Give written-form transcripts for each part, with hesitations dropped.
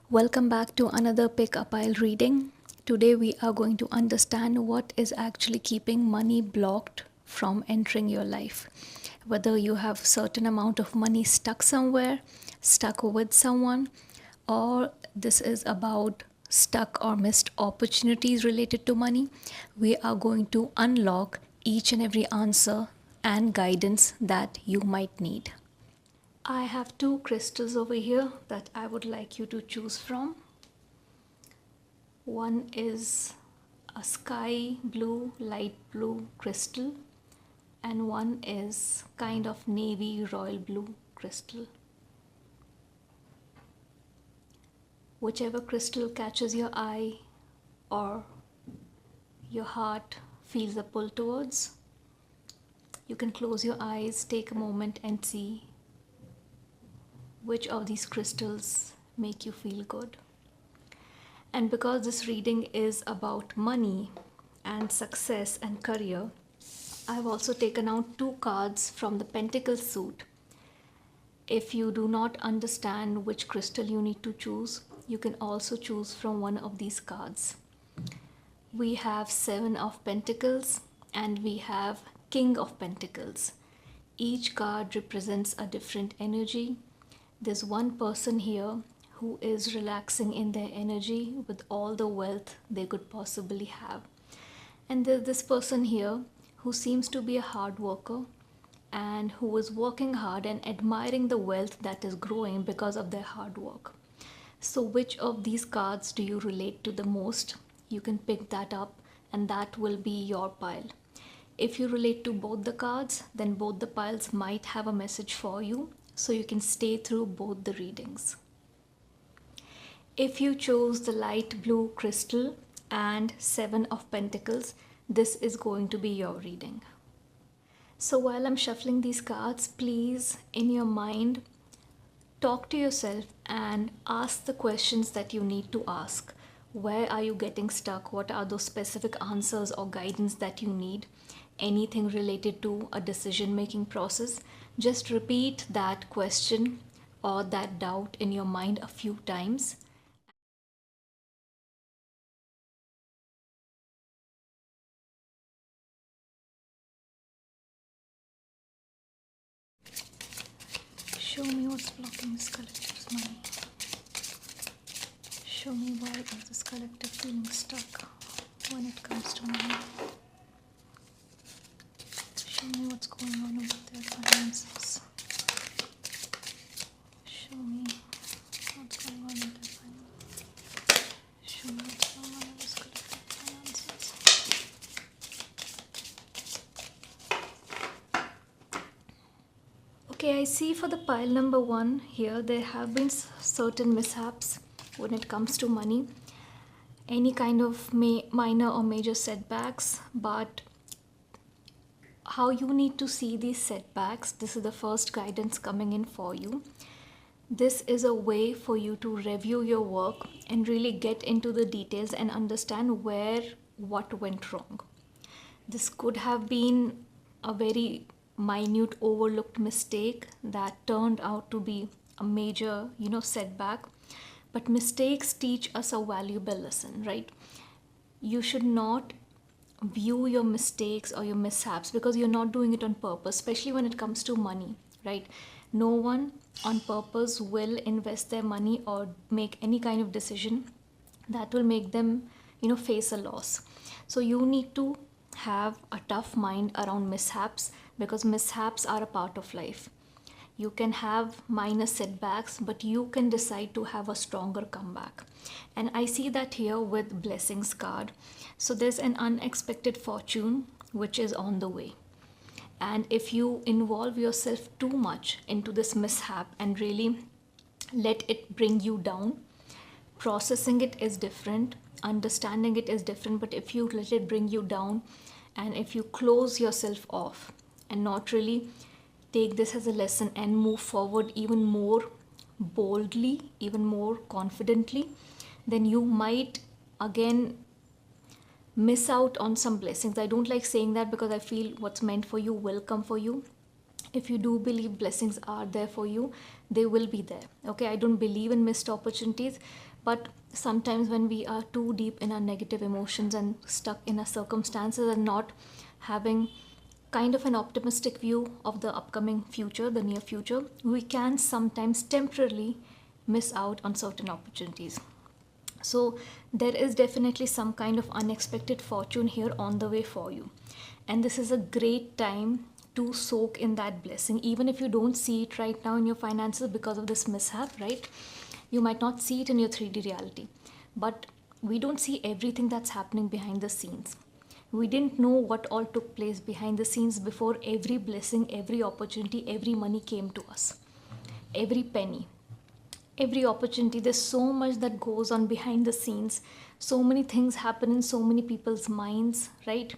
Welcome back to another pick a pile reading. Today we are going to understand what is actually keeping money blocked from entering your life. Whether you have certain amount of money stuck somewhere, stuck with someone, or this is about stuck or missed opportunities related to money, we are going to unlock each and every answer and guidance that you might need. I have two crystals over here that I would like you to choose from. One is a sky blue, light blue crystal, and one is kind of navy royal blue crystal. Whichever crystal catches your eye or your heart feels a pull towards, you can close your eyes, take a moment and see which of these crystals make you feel good. And because this reading is about money and success and career, I've also taken out two cards from the Pentacle suit. If you do not understand which crystal you need to choose, you can also choose from one of these cards. We have Seven of Pentacles and we have King of Pentacles. Each card represents a different energy. There's one person here who is relaxing in their energy with all the wealth they could possibly have. And there's this person here who seems to be a hard worker and who is working hard and admiring the wealth that is growing because of their hard work. So which of these cards do you relate to the most? You can pick that up and that will be your pile. If you relate to both the cards, then both the piles might have a message for you, so you can stay through both the readings. If you chose the light blue crystal and Seven of Pentacles, this is going to be your reading. So while I'm shuffling these cards, please in your mind talk to yourself and ask the questions that you need to ask. Where are you getting stuck? What are those specific answers or guidance that you need? Anything related to a decision-making process, just repeat that question or that doubt in your mind a few times. Show me what's blocking this collective's money. Show me why is this collective feeling stuck when it comes to money. Show me what's going on with their finances. Show me what's going on with their finances. Show me what's going on with this collective finances. Okay, I see for the pile number one here, there have been certain mishaps when it comes to money. Any kind of minor or major setbacks, but how you need to see these setbacks, this is the first guidance coming in for you. This is a way for you to review your work and really get into the details and understand what went wrong. This could have been a very minute overlooked mistake that turned out to be a major, setback. But mistakes teach us a valuable lesson, right? You should not view your mistakes or your mishaps because you're not doing it on purpose, especially when it comes to money, right? No one on purpose will invest their money or make any kind of decision that will make them, face a loss. So you need to have a tough mind around mishaps because mishaps are a part of life. You can have minor setbacks, but you can decide to have a stronger comeback. And I see that here with Blessings card. So there's an unexpected fortune which is on the way. And if you involve yourself too much into this mishap and really let it bring you down, processing it is different, understanding it is different, but if you let it bring you down and if you close yourself off and not really take this as a lesson and move forward even more boldly, even more confidently, then you might again miss out on some blessings. I don't like saying that because I feel what's meant for you will come for you. If you do believe blessings are there for you, they will be there. Okay, I don't believe in missed opportunities, But sometimes when we are too deep in our negative emotions and stuck in our circumstances and not having kind of an optimistic view of the upcoming future, the near future, we can sometimes temporarily miss out on certain opportunities. So there is definitely some kind of unexpected fortune here on the way for you. And this is a great time to soak in that blessing, even if you don't see it right now in your finances because of this mishap, right? You might not see it in your 3D reality, but we don't see everything that's happening behind the scenes. We didn't know what all took place behind the scenes before every blessing, every opportunity, every money came to us. Every penny, every opportunity. There's so much that goes on behind the scenes. So many things happen in so many people's minds, right?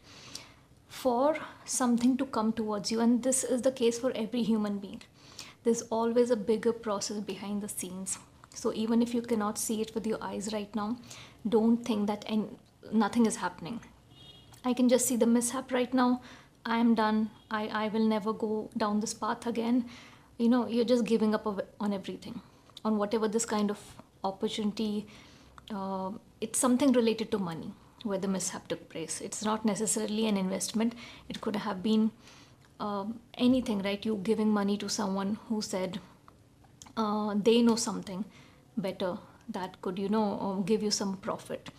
For something to come towards you. And this is the case for every human being. There's always a bigger process behind the scenes. So even if you cannot see it with your eyes right now, don't think that nothing is happening. I can just see the mishap right now. I am done. I will never go down this path again. You're just giving up on everything, on whatever this kind of opportunity. It's something related to money where the mishap took place. It's not necessarily an investment. It could have been anything, right? You giving money to someone who said they know something better that could give you some profit,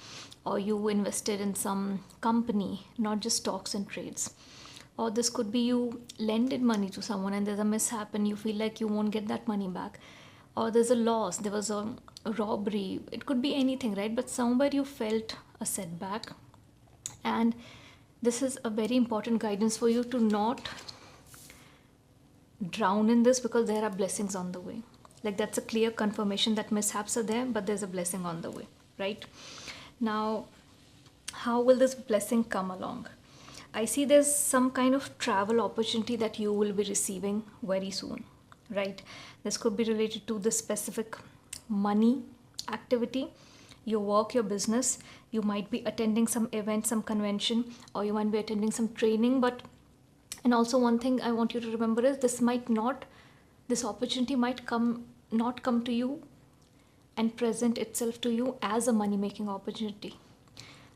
or you invested in some company, not just stocks and trades. Or this could be you lended money to someone and there's a mishap and you feel like you won't get that money back, or there's a loss, there was a robbery. It could be anything, right? But somewhere you felt a setback, and this is a very important guidance for you to not drown in this, because there are blessings on the way. Like, that's a clear confirmation that mishaps are there, but there's a blessing on the way, right? Now, how will this blessing come along? I see there's some kind of travel opportunity that you will be receiving very soon, right? This could be related to the specific money activity, your work, your business. You might be attending some event, some convention, or you might be attending some training. And also one thing I want you to remember is this opportunity might not come to you and present itself to you as a money making opportunity.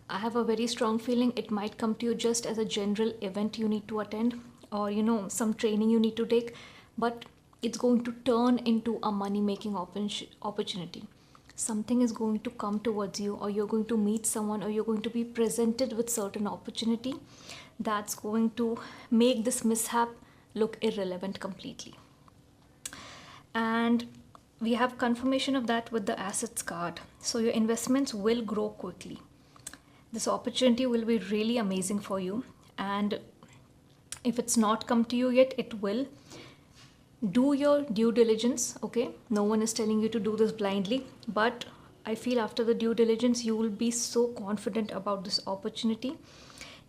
I have a very strong feeling it might come to you just as a general event you need to attend, or some training you need to take, but it's going to turn into a money making opportunity. Something is going to come towards you, or you're going to meet someone, or you're going to be presented with certain opportunity that's going to make this mishap look irrelevant completely. And we have confirmation of that with the assets card. So your investments will grow quickly. This opportunity will be really amazing for you, and if it's not come to you yet, it will. Do your due diligence, okay? No one is telling you to do this blindly, but I feel after the due diligence, you will be so confident about this opportunity.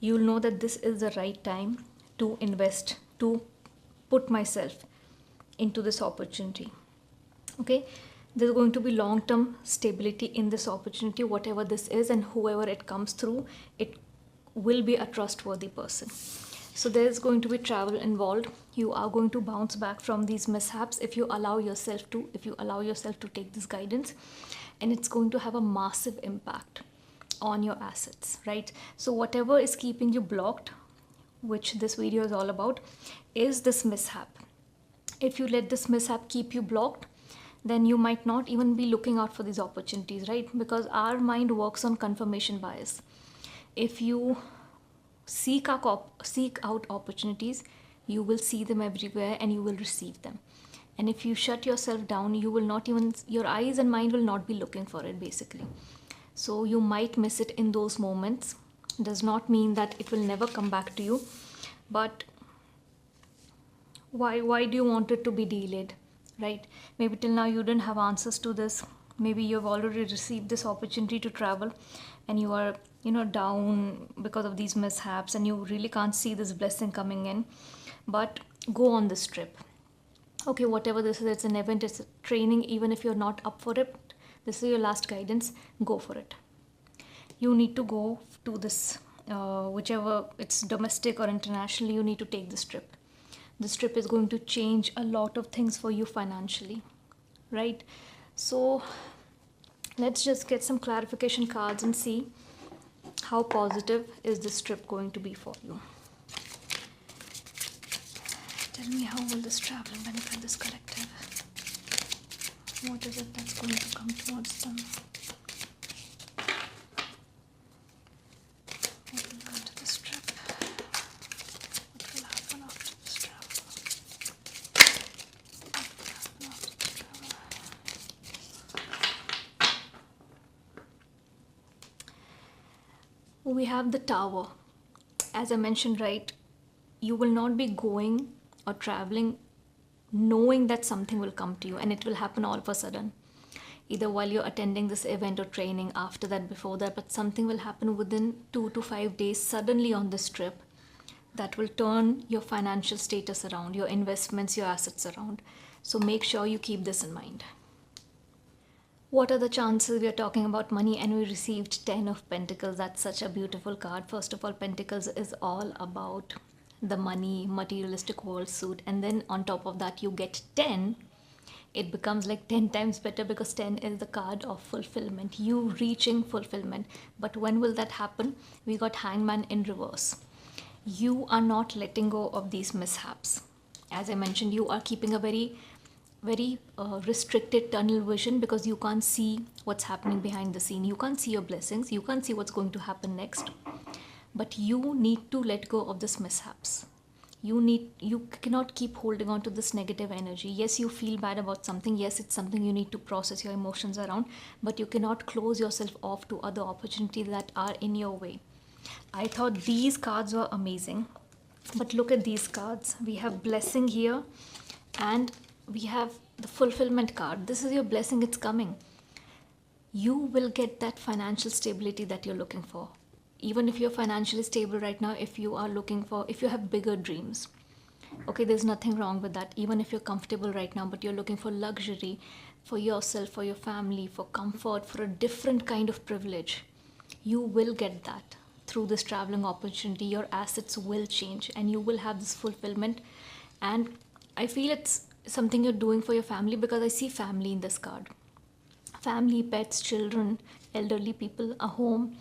You'll know that this is the right time to invest, to put myself into this opportunity, okay? There's going to be long-term stability in this opportunity, whatever this is, and whoever it comes through, it will be a trustworthy person. So there's going to be travel involved. You are going to bounce back from these mishaps if you allow yourself to take this guidance, and it's going to have a massive impact on your assets, right? So whatever is keeping you blocked, which this video is all about, is this mishap. If you let this mishap keep you blocked, then you might not even be looking out for these opportunities, right? Because our mind works on confirmation bias. If you seek out opportunities, you will see them everywhere and you will receive them. And if you shut yourself down, your eyes and mind will not be looking for it, basically. So you might miss it in those moments. Does not mean that it will never come back to you, but why do you want it to be delayed, right? Maybe till now you didn't have answers to this. Maybe you've already received this opportunity to travel and you are down because of these mishaps, and you really can't see this blessing coming in. But go on this trip, okay? Whatever this is, it's an event, it's a training. Even if you're not up for it, this is your last guidance. Go for it. You need to go to this, whichever it's domestic or international, you need to take this trip. This trip is going to change a lot of things for you financially, right? So Let's just get some clarification cards and see how positive is this trip going to be for you. Tell me, how will this traveling benefit this collective? What is it that's going to come towards them? What will come to this trip? What will happen after this travel? What will happen after this travel? We have the Tower. As I mentioned, right, you will not be going or traveling knowing that something will come to you, and it will happen all of a sudden, either while you're attending this event or training, after that, before that, but something will happen within 2 to 5 days suddenly on this trip that will turn your financial status around, your investments, your assets around. So make sure you keep this in mind. What are the chances? We are talking about money and we received 10 of Pentacles. That's such a beautiful card. First of all, Pentacles is all about the money, materialistic world suit, and then on top of that you get 10. It becomes like 10 times better because 10 is the card of fulfillment, you reaching fulfillment. But when will that happen? We got Hangman in reverse. You are not letting go of these mishaps. As I mentioned, you are keeping a very restricted tunnel vision because you can't see what's happening behind the scene. You can't see your blessings, you can't see what's going to happen next. But you need to let go of this mishaps. You cannot keep holding on to this negative energy. Yes, you feel bad about something. Yes, it's something you need to process your emotions around, but you cannot close yourself off to other opportunities that are in your way. I thought these cards were amazing, but look at these cards. We have blessing here and we have the fulfillment card. This is your blessing, it's coming. You will get that financial stability that you're looking for. Even if you're financially stable right now, if you have bigger dreams, okay, there's nothing wrong with that. Even if you're comfortable right now, but you're looking for luxury for yourself, for your family, for comfort, for a different kind of privilege, you will get that through this traveling opportunity. Your assets will change and you will have this fulfillment. And I feel it's something you're doing for your family because I see family in this card. Family, pets, children, elderly people, a home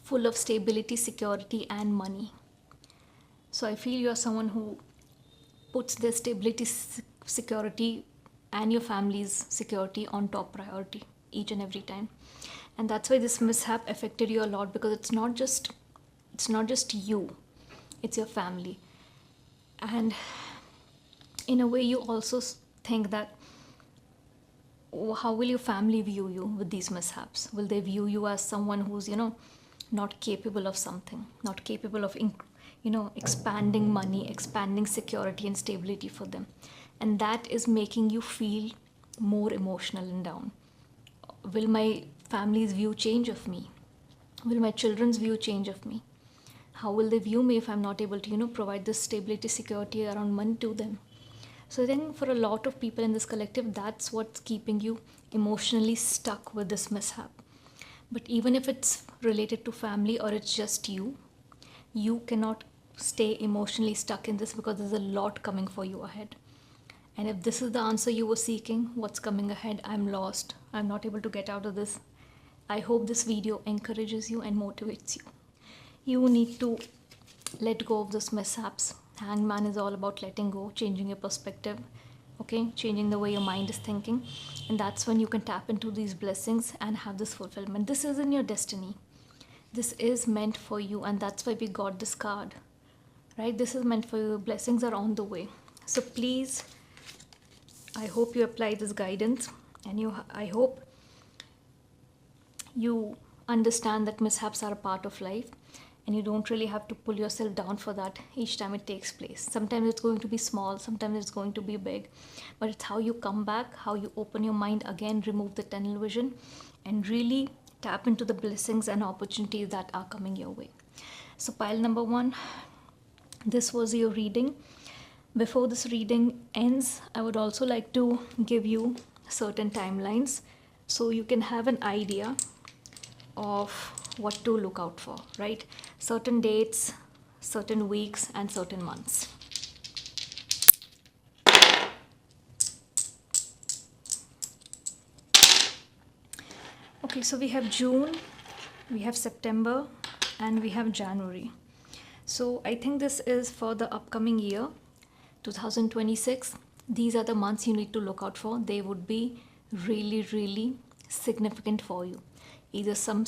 full of stability, security, and money. So I feel you're someone who puts their stability, security, and your family's security on top priority each and every time. And that's why this mishap affected you a lot, because it's not just you, it's your family. And in a way you also think that how will your family view you with these mishaps? Will they view you as someone who's not capable of something, not capable of expanding money, expanding security and stability for them? And that is making you feel more emotional and down. Will my family's view change of me? Will my children's view change of me? How will they view me if I'm not able to provide this stability, security around money to them? So then for a lot of people in this collective, that's what's keeping you emotionally stuck with this mishap. But even if it's related to family or it's just you cannot stay emotionally stuck in this, because there's a lot coming for you ahead. And if this is the answer you were seeking, what's coming ahead, I'm lost, I'm not able to get out of this, I hope this video encourages you and motivates you. You need to let go of those mishaps. Hangman is all about letting go, changing your perspective, okay, changing the way your mind is thinking. And that's when you can tap into these blessings and have this fulfillment. This is in your destiny. This is meant for you, and that's why we got this card, right? This is meant for you. Blessings are on the way. So please, I hope you apply this guidance, and I hope you understand that mishaps are a part of life, and you don't really have to pull yourself down for that each time it takes place. Sometimes it's going to be small, sometimes it's going to be big, but it's how you come back, how you open your mind again, remove the tunnel vision, and really tap into the blessings and opportunities that are coming your way. So pile number 1, this was your reading. Before this reading ends, I would also like to give you certain timelines so you can have an idea of what to look out for, right? Certain dates, certain weeks, and certain months. Okay, so we have June, we have September, and we have January. So I think this is for the upcoming year, 2026. These are the months you need to look out for. They would be really, really significant for you. Either some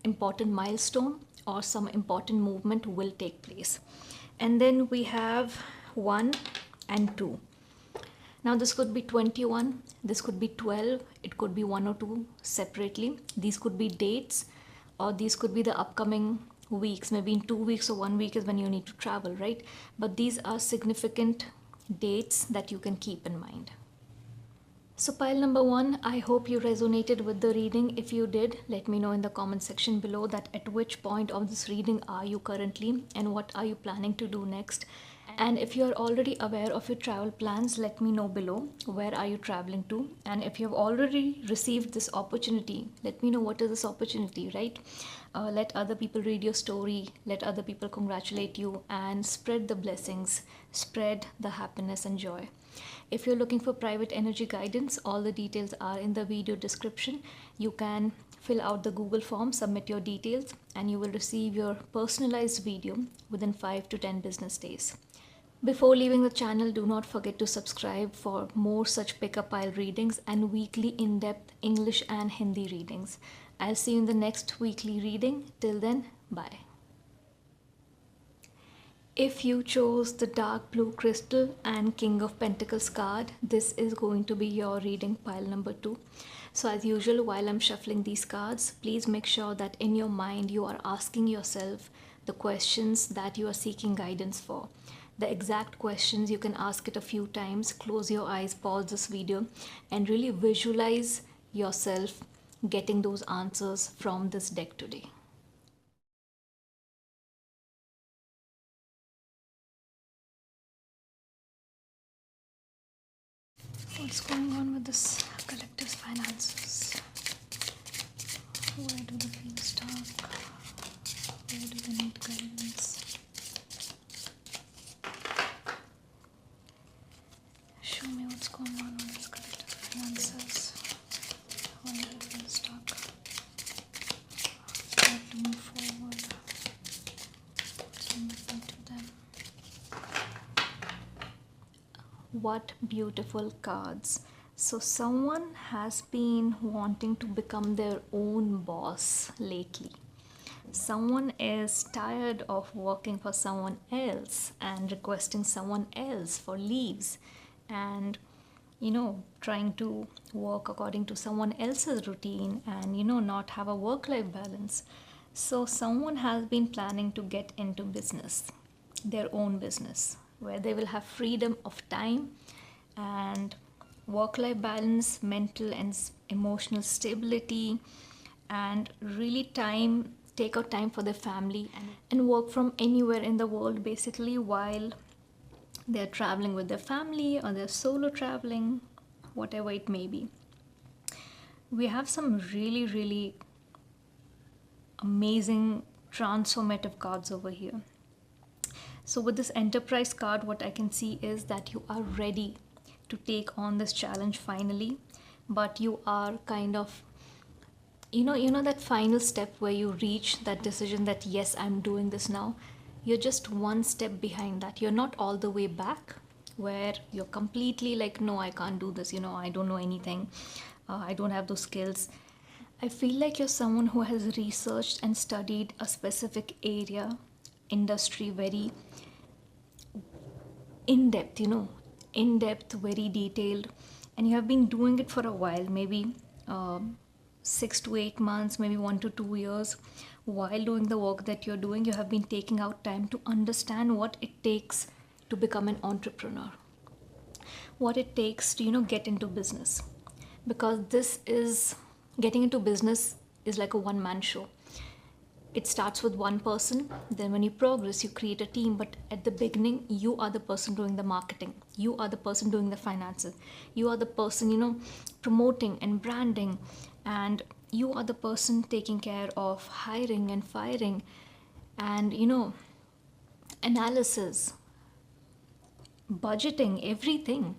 important milestone or some important movement will take place. And then we have 1 and 2. Now this could be 21, this could be 12, it could be 1 or 2 separately. These could be dates, or these could be the upcoming weeks. Maybe in 2 weeks or 1 week is when you need to travel, right? But these are significant dates that you can keep in mind. So pile number 1, I hope you resonated with the reading. If you did, let me know in the comment section below that at which point of this reading are you currently and what are you planning to do next. And if you are already aware of your travel plans, let me know below where are you traveling to. And if you have already received this opportunity, let me know what is this opportunity, right? Let other people read your story, let other people congratulate you, and spread the blessings, spread the happiness and joy. If you're looking for private energy guidance, all the details are in the video description. You can fill out the Google form, submit your details, and you will receive your personalized video within 5 to 10 business days. Before leaving the channel, do not forget to subscribe for more such pick-up pile readings and weekly in-depth English and Hindi readings. I'll see you in the next weekly reading. Till then, bye. If you chose the dark blue crystal and King of Pentacles card, this is going to be your reading pile number 2. So as usual, while I'm shuffling these cards, please make sure that in your mind you are asking yourself the questions that you are seeking guidance for. The exact questions, you can ask it a few times. Close your eyes, pause this video, and really visualize yourself getting those answers from this deck today. What's going on with this collective's finances? Where do they feel stuck? Where do they need guidance? Show me what's going on with this collective finances. Where do they feel stuck? How to move forward? What's important to them? What beautiful cards. So someone has been wanting to become their own boss lately. Someone is tired of working for someone else and requesting someone else for leaves, and trying to work according to someone else's routine, and not have a work-life balance. So someone has been planning to get into business, their own business, where they will have freedom of time and work-life balance, mental and emotional stability, and really take out time for their family, and work from anywhere in the world basically, while they're traveling with their family or they're solo traveling, whatever it may be. We have some really, really amazing transformative cards over here. So with this Enterprise card, what I can see is that you are ready to take on this challenge finally, but you are kind of, that final step where you reach that decision that yes, I'm doing this now. You're just one step behind that. You're not all the way back where you're completely like, no, I can't do this, I don't know anything, I don't have those skills. I feel like you're someone who has researched and studied a specific area, industry, very in-depth, very detailed, and you have been doing it for a while, maybe 6 to 8 months, maybe 1 to 2 years. While doing the work that you're doing, you have been taking out time to understand what it takes to become an entrepreneur, what it takes to get into business, because getting into business is like a one-man show. It starts with one person, then when you progress, you create a team. But at the beginning, you are the person doing the marketing. You are the person doing the finances. You are the person, promoting and branding. And you are the person taking care of hiring and firing and, analysis, budgeting, everything.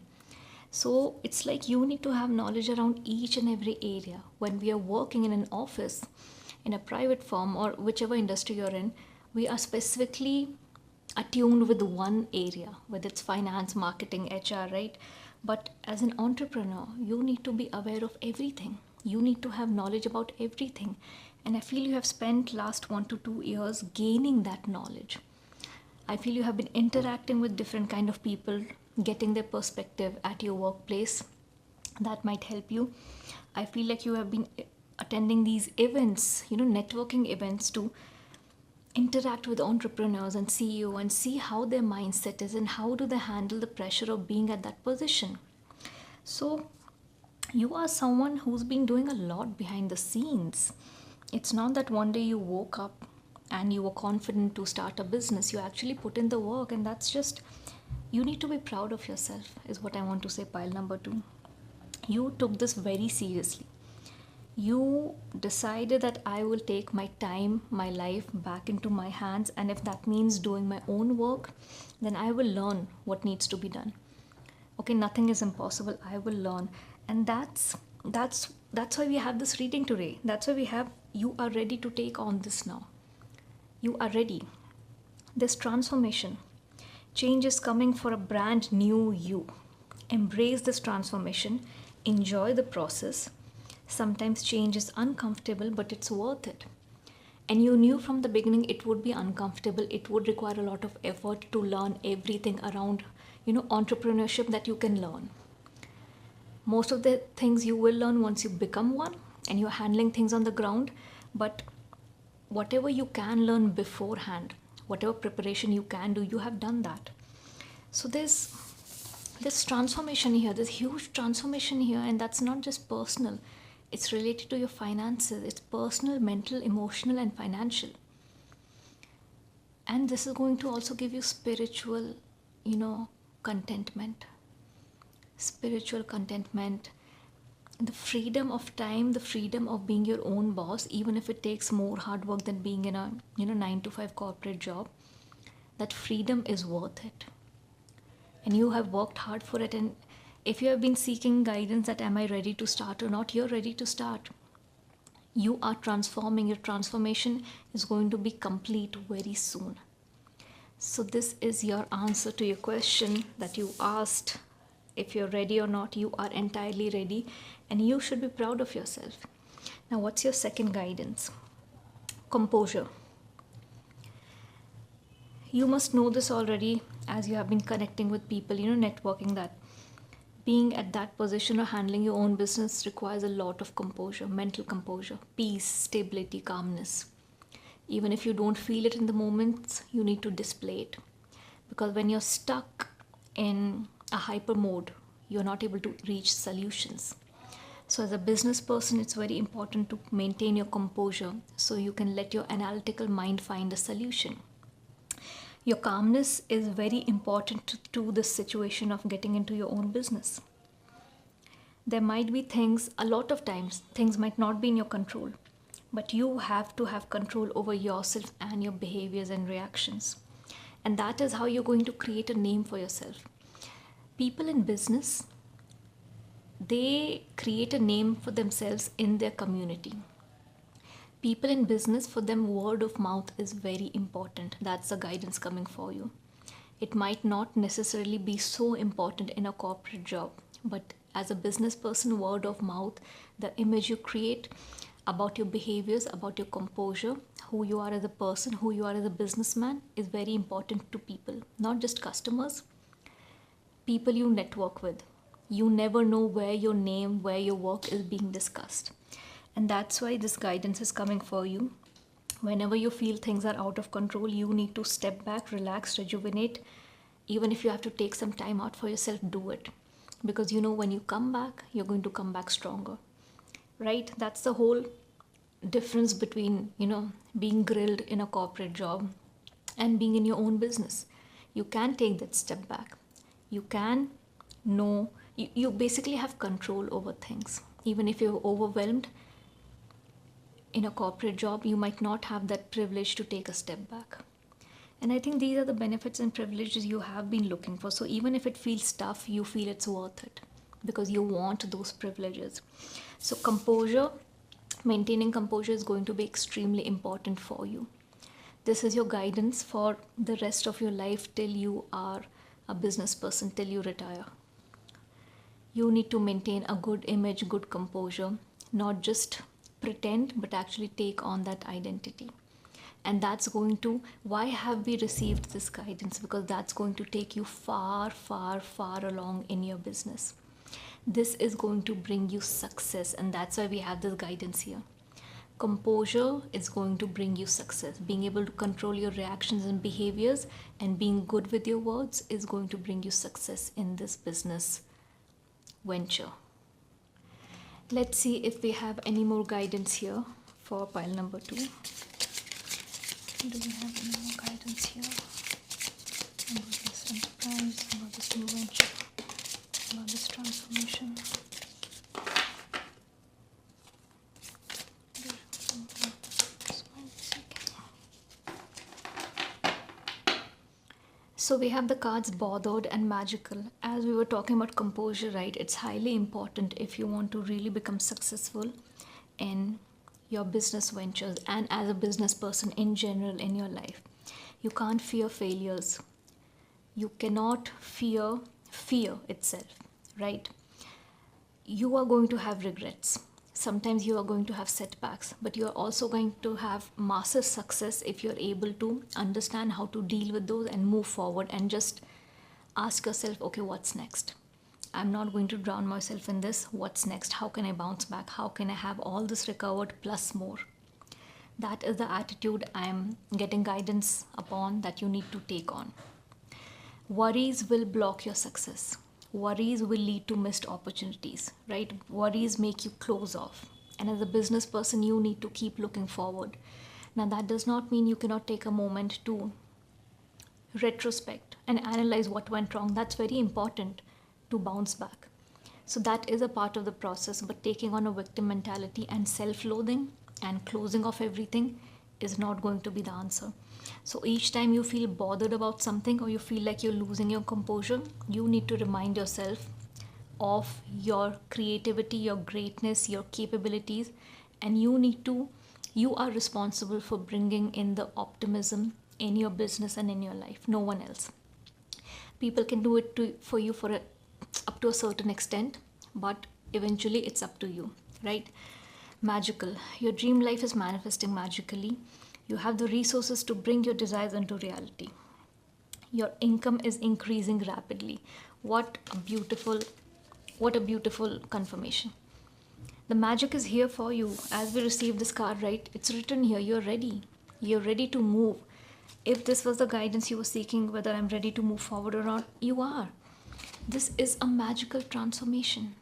So it's like you need to have knowledge around each and every area. When we are working in an office, in a private firm, or whichever industry you're in, we are specifically attuned with one area, whether it's finance, marketing, HR, right? But as an entrepreneur, you need to be aware of everything. You need to have knowledge about everything. And I feel you have spent last 1 to 2 years gaining that knowledge. I feel you have been interacting with different kind of people, getting their perspective at your workplace. That might help you. I feel like you have been attending these events, networking events, to interact with entrepreneurs and CEO and see how their mindset is and how do they handle the pressure of being at that position. So you are someone who's been doing a lot behind the scenes. It's not that one day you woke up and you were confident to start a business. You actually put in the work, and that's just, you need to be proud of yourself, is what I want to say. Pile number 2. You took this very seriously. You decided that I will take my time, my life back into my hands, and if that means doing my own work, then I will learn what needs to be done. Okay, nothing is impossible. I will learn. And that's why we have this reading today. That's why we have, you are ready to take on this now. You are ready. This transformation. Change is coming for a brand new you. Embrace this transformation. Enjoy the process. Sometimes change is uncomfortable, but it's worth it. And you knew from the beginning it would be uncomfortable. It would require a lot of effort to learn everything around, entrepreneurship that you can learn. Most of the things you will learn once you become one and you're handling things on the ground. But whatever you can learn beforehand, whatever preparation you can do, you have done that. So there's this transformation here, this huge transformation here, and that's not just personal. It's related to your finances. It's personal, mental, emotional, and financial. And this is going to also give you spiritual, contentment. Spiritual contentment. The freedom of time, the freedom of being your own boss, even if it takes more hard work than being in a 9 to 5 corporate job. That freedom is worth it. And you have worked hard for it. And if you have been seeking guidance that am I ready to start or not, you're ready to start. You are transforming. Your transformation is going to be complete very soon. So this is your answer to your question that you asked. If you're ready or not, you are entirely ready, and you should be proud of yourself. Now, what's your second guidance? Composure. You must know this already as you have been connecting with people, networking, that being at that position or handling your own business requires a lot of composure, mental composure, peace, stability, calmness. Even if you don't feel it in the moments, you need to display it. Because when you're stuck in a hyper mode, you're not able to reach solutions. So as a business person, it's very important to maintain your composure so you can let your analytical mind find a solution. Your calmness is very important to this situation of getting into your own business. There might be things, a lot of times, things might not be in your control, but you have to have control over yourself and your behaviors and reactions. And that is how you're going to create a name for yourself. People in business, they create a name for themselves in their community. People in business, for them, word of mouth is very important. That's the guidance coming for you. It might not necessarily be so important in a corporate job, but as a business person, word of mouth, the image you create about your behaviors, about your composure, who you are as a person, who you are as a businessman, is very important to people, not just customers. People you network with. You never know where your name, where your work is being discussed. And that's why this guidance is coming for you. Whenever you feel things are out of control, you need to step back, relax, rejuvenate. Even if you have to take some time out for yourself, do it. Because when you come back, you're going to come back stronger. Right? That's the whole difference between, being grilled in a corporate job and being in your own business. You can take that step back. You can know, you basically have control over things. Even if you're overwhelmed in a corporate job, you might not have that privilege to take a step back. And I think these are the benefits and privileges you have been looking for. So even if it feels tough, you feel it's worth it. because you want those privileges. So composure, maintaining composure is going to be extremely important for you. This is your guidance for the rest of your life till you are a business person, till you retire. You need to maintain a good image, good composure, not just pretend, but actually take on that identity. And that's going to, why have we received this guidance? Because that's going to take you far, far, far along in your business. This is going to bring you success, and that's why we have this guidance here. Composure is going to bring you success. Being able to control your reactions and behaviors and being good with your words is going to bring you success in this business venture. Let's see if we have any more guidance here for pile number 2. Do we have any more guidance here about this enterprise, about this new venture, about this transformation? So we have the cards bothered and magical. As we were talking about composure, right? It's highly important if you want to really become successful in your business ventures and as a business person in general in your life. You can't fear failures. You cannot fear itself, right? You are going to have regrets. Sometimes you are going to have setbacks, but you are also going to have massive success if you're able to understand how to deal with those and move forward and just ask yourself, okay, what's next? I'm not going to drown myself in this. What's next? How can I bounce back? How can I have all this recovered plus more? That is the attitude I'm getting guidance upon that you need to take on. Worries will block your success. Worries will lead to missed opportunities, right? Worries make you close off. And as a business person, you need to keep looking forward. Now, that does not mean you cannot take a moment to retrospect and analyze what went wrong. That's very important to bounce back. So that is a part of the process, but taking on a victim mentality and self-loathing and closing off everything is not going to be the answer. So each time you feel bothered about something or you feel like you're losing your composure, you need to remind yourself of your creativity, your greatness, your capabilities, and you are responsible for bringing in the optimism in your business and in your life. No one else. People can do it for you up to a certain extent, but eventually it's up to you, right? Magical. Your dream life is manifesting magically. You have the resources to bring your desires into reality. Your income is increasing rapidly. What a beautiful confirmation. The magic is here for you. As we receive this card, right? It's written here. You're ready. You're ready to move. If this was the guidance you were seeking, whether I'm ready to move forward or not, you are. This is a magical transformation.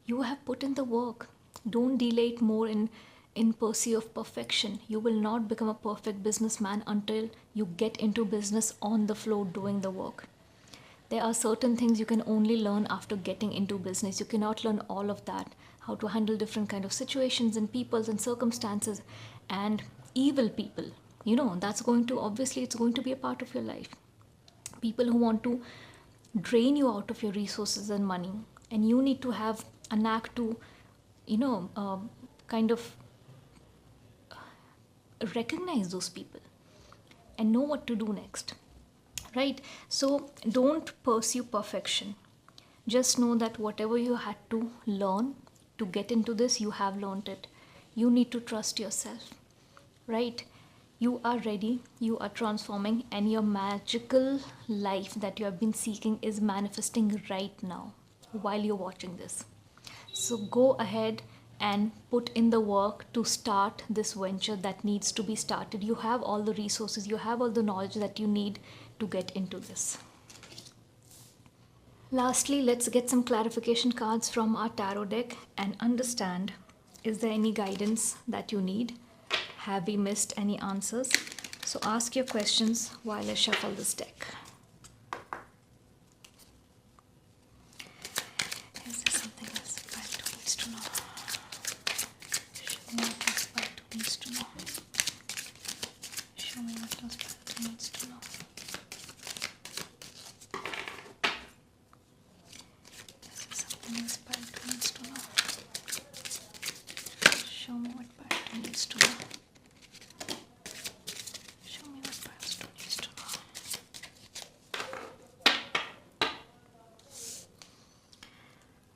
You have put in the work. Don't delay it more in pursuit of perfection. You will not become a perfect businessman until you get into business on the floor doing the work. There are certain things you can only learn after getting into business. You cannot learn all of that. How to handle different kind of situations and peoples and circumstances and evil people. That's going to, obviously, it's going to be a part of your life. People who want to drain you out of your resources and money. And you need to have a knack to, kind of recognize those people and know what to do next, right? So don't pursue perfection. Just know that whatever you had to learn to get into this, you have learned it. You need to trust yourself, right? You are ready, you are transforming, and your magical life that you have been seeking is manifesting right now while you're watching this. So go ahead and put in the work to start this venture that needs to be started. You have all the resources, you have all the knowledge that you need to get into this. Lastly, let's get some clarification cards from our tarot deck and understand, is there any guidance that you need? Have we missed any answers? So ask your questions while I shuffle this deck. Is there something else the pile needs to know? Show me what this pile needs to know. Show me what this pile needs to know. Is there Means Pal2 needs to know. Show me what Pal2 needs to know. Show me what Pal2 needs to know.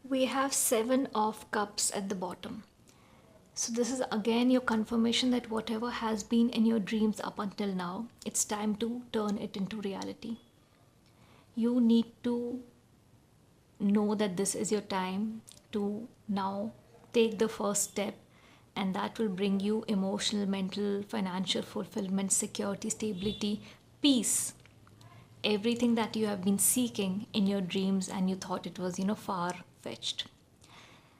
We have 7 of cups at the bottom. So this is again your confirmation that whatever has been in your dreams up until now, it's time to turn it into reality. You need to know that this is your time to now take the first step, and that will bring you emotional, mental, financial fulfillment, security, stability, peace, everything that you have been seeking in your dreams and you thought it was far fetched.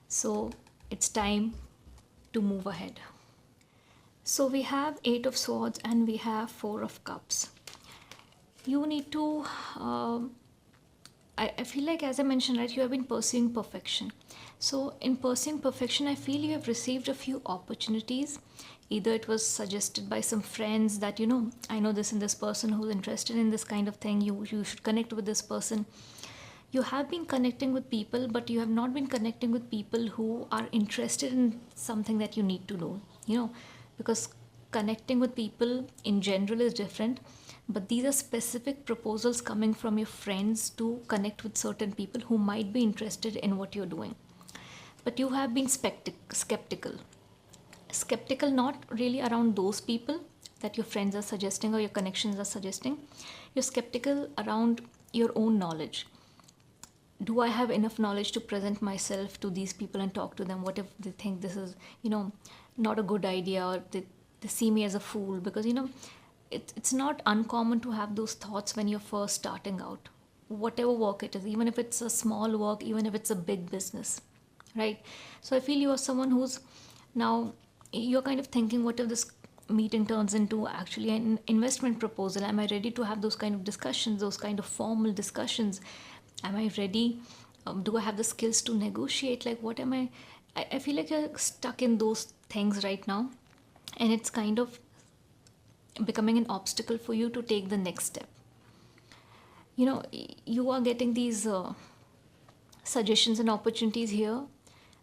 So it's time to move ahead. So we have 8 of swords and we have 4 of cups. You need to I feel like, as I mentioned, right, you have been pursuing perfection. So in pursuing perfection, I feel you have received a few opportunities. Either it was suggested by some friends that I know this and this person who's interested in this kind of thing, you should connect with this person. You have been connecting with people, but you have not been connecting with people who are interested in something that you need to know, because connecting with people in general is different, but these are specific proposals coming from your friends to connect with certain people who might be interested in what you're doing. But you have been skeptical. Skeptical not really around those people that your friends are suggesting or your connections are suggesting. You're skeptical around your own knowledge. Do I have enough knowledge to present myself to these people and talk to them? What if they think this is, not a good idea, or they see me as a fool? Because, it's not uncommon to have those thoughts when you're first starting out. Whatever work it is, even if it's a small work, even if it's a big business, right? So I feel you are someone who's now, you're kind of thinking, what if this meeting turns into actually an investment proposal? Am I ready to have those kind of discussions, those kind of formal discussions? Am I ready? Do I have the skills to negotiate? Like, what am I feel like you're stuck in those things right now, and it's kind of becoming an obstacle for you to take the next step. You are getting these suggestions and opportunities here,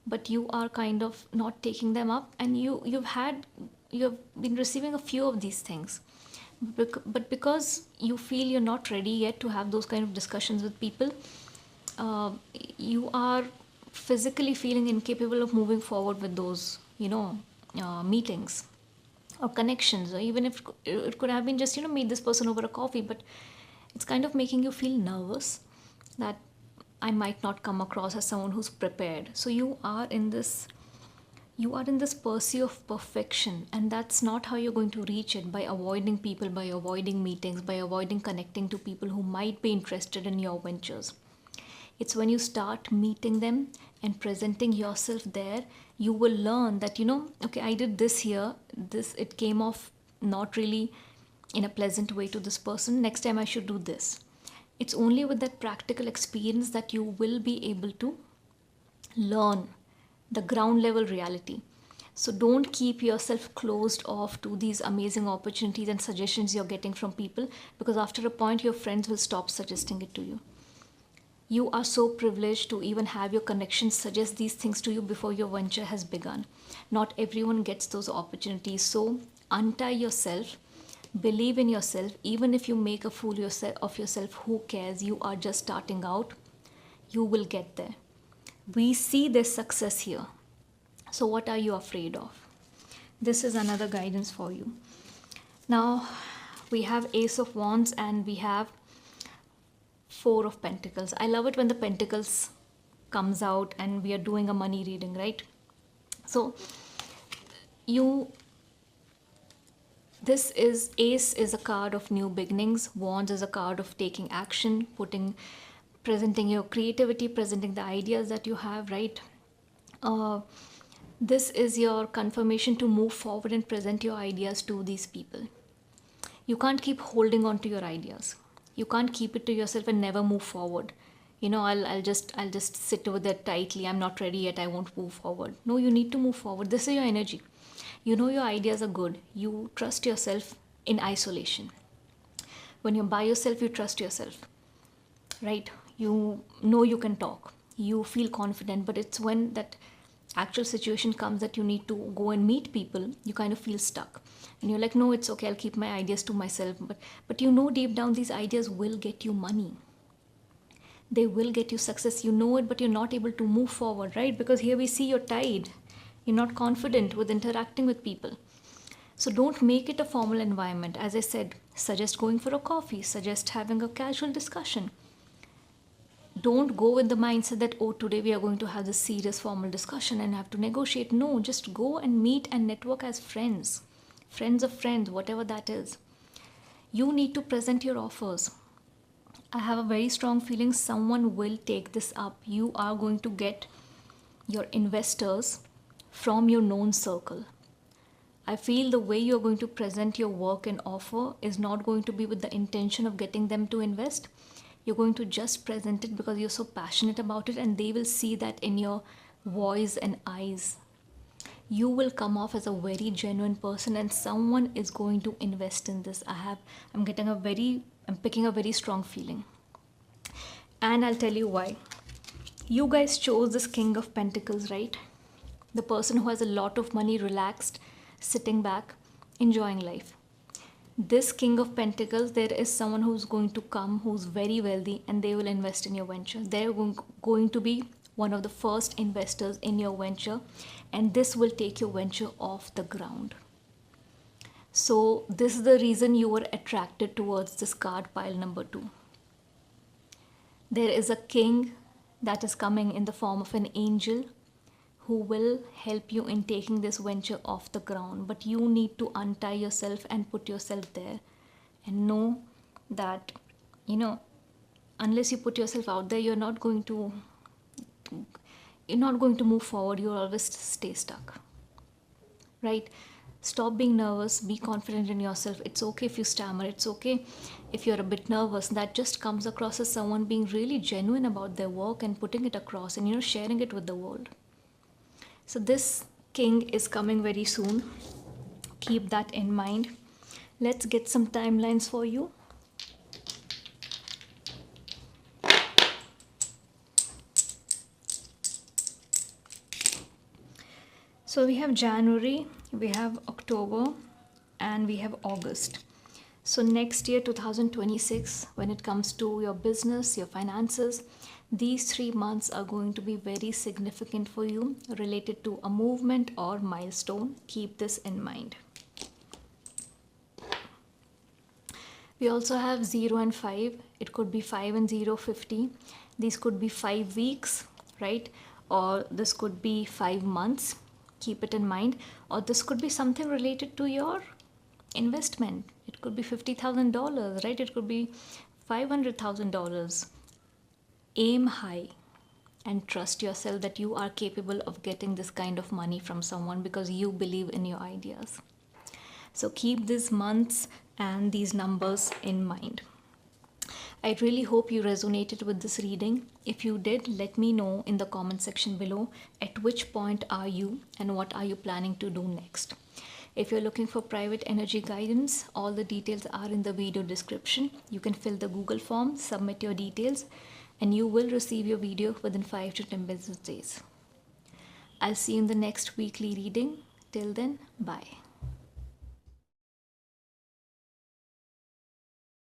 but you are kind of not taking them up, and you have been receiving a few of these things, but because you feel you're not ready yet to have those kind of discussions with people, you are physically feeling incapable of moving forward with those meetings or connections, or even if it could have been just meet this person over a coffee, but it's kind of making you feel nervous that I might not come across as someone who's prepared. So you are in this pursuit of perfection, and that's not how you're going to reach it, by avoiding people, by avoiding meetings, by avoiding connecting to people who might be interested in your ventures. It's when you start meeting them and presenting yourself there, you will learn that okay, I did this here, it came off not really in a pleasant way to this person, next time I should do this. It's only with that practical experience that you will be able to learn the ground level reality. So don't keep yourself closed off to these amazing opportunities and suggestions you're getting from people, because after a point your friends will stop suggesting it to you. You are so privileged to even have your connections suggest these things to you before your venture has begun. Not everyone gets those opportunities. So untie yourself, believe in yourself. Even if you make a fool of yourself, who cares? You are just starting out. You will get there. We see this success here. So what are you afraid of? This is another guidance for you. Now we have Ace of Wands and we have 4 of Pentacles. I love it when the Pentacles comes out and we are doing a money reading, right? So Ace is a card of new beginnings. Wands is a card of taking action, presenting your creativity, presenting the ideas that you have, right? This is your confirmation to move forward and present your ideas to these people. You can't keep holding on to your ideas. You can't keep it to yourself and never move forward. I'll just sit over there tightly. I'm not ready yet. I won't move forward. No, you need to move forward. This is your energy. Your ideas are good. You trust yourself in isolation. When you're by yourself, you trust yourself, right? You know you can talk. you feel confident, but it's when that actual situation comes that you need to go and meet people, you kind of feel stuck. And you're like, no, it's okay, I'll keep my ideas to myself. But you know deep down these ideas will get you money. They will get you success. You know it, but you're not able to move forward, right? Because here we see you're tired. You're not confident with interacting with people. So don't make it a formal environment. As I said, suggest going for a coffee, suggest having a casual discussion. Don't go with the mindset that, oh, today we are going to have this serious formal discussion and have to negotiate. No, just go and meet and network as friends. Friends of friends, whatever that is. You need to present your offers. I have a very strong feeling someone will take this up. You are going to get your investors from your known circle. I feel the way you're going to present your work and offer is not going to be with the intention of getting them to invest. You're going to just present it because you're so passionate about it, and they will see that in your voice and eyes. You will come off as a very genuine person, and someone is going to invest in this. I'm picking a very strong feeling. And I'll tell you why. You guys chose this King of Pentacles, right? The person who has a lot of money, relaxed, sitting back, enjoying life. This King of Pentacles, there is someone who's going to come who's very wealthy, and they will invest in your venture. They're going to be one of the first investors in your venture, and this will take your venture off the ground. So this is the reason you were attracted towards this card pile number 2. There is a king that is coming in the form of an angel who will help you in taking this venture off the ground. But you need to untie yourself and put yourself there and know that, unless you put yourself out there, you're not going to move forward. You'll always stay stuck, right? Stop being nervous. Be confident in yourself. It's okay if you stammer. It's okay if you're a bit nervous. That just comes across as someone being really genuine about their work and putting it across and sharing it with the world. So this king is coming very soon. Keep that in mind. Let's get some timelines for you. So we have January, we have October, and we have August. So next year, 2026, when it comes to your business, your finances, these 3 months are going to be very significant for you, related to a movement or milestone. Keep this in mind. We also have 0 and 5. It could be 5 and 0, 50. These could be 5 weeks, right? Or this could be 5 months. Keep it in mind. Or this could be something related to your investment. It could be $50,000, right? It could be $500,000. Aim high and trust yourself that you are capable of getting this kind of money from someone because you believe in your ideas. So keep these months and these numbers in mind. I really hope you resonated with this reading. If you did, let me know in the comment section below at which point are you and what are you planning to do next. If you're looking for private energy guidance, all the details are in the video description. You can fill the Google form, submit your details, and you will receive your video within 5 to 10 business days. I'll see you in the next weekly reading. Till then, bye.